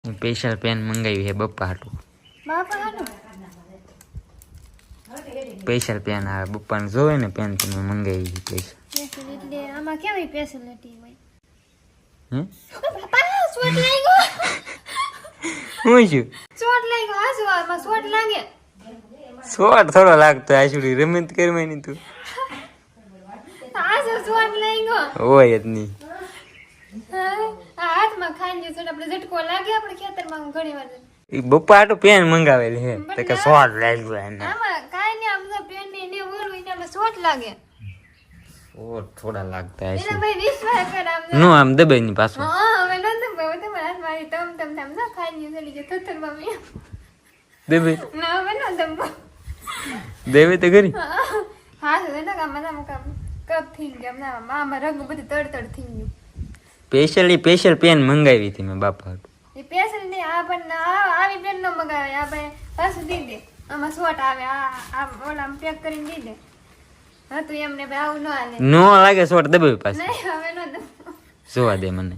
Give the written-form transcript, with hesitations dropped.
Special pen મંગાવી છે બપ્પા હાટું. બાપા હાલો સ્પેશિયલ પેન આવે બપ્પાને જોવે ને પેન તમે મંગાવી પૈસા. સ્પેશિયલ એટલે આમાં કેવી સ્પેશિયાલિટી હોય? હે બાપા શોટ લાગ્યો. હું છું શોટ લાગ્યો. આ શું આમાં શોટ લાગે? શોટ થોડો લાગતો આ સુધી રમત કરવાની નહીં તું. આ શું શોટ લાગ્યો? હોય જ નહીં. આ હાથમાં ખાઈ ગયો છે આપણે ઝટકો લાગે આપણે ખેતરમાં ઘણી વાર. એ બપ્પા હાટું પેન મંગાવેલી છે તો કે શોટ લાગ્યો એને. આમાં કાઈ નહીં આમ તો પેન ને ને ઓલું એટલે શોટ લાગે. શોટ થોડા લાગતા એના હશે. ભાઈ વિશ્વાસ કર આમ. નો આમ દબાઈ ની પાછું. હા હવે નતો ભાઈ તમારા હાથમાં તમ ના ખાઈ ગયો ચલી ગયો થથર મમ્મી. દબાઈ ના હવે ન દમ. દેવે તો કરી. હા તો ને કામ કામ કપ થઈ ગયા ના મામા રંગ બધું તડતડ થઈ ગયું. સ્પેશિયલ પેન મંગાવી હતી મેં બાપા હાટું. એ પેસલ ને આ પણ આવી પેન નો મગાવે આ ભાઈ પાછું દી દે આમાં શોટ આવે આ ઓલા પેક કરીને દી દે. હા તું એમને ભાઈ આવું ન હાલે. નો લાગે શોટ દબાઈ પાછું. નહીં હવે ન દમ. જોવા દે મને.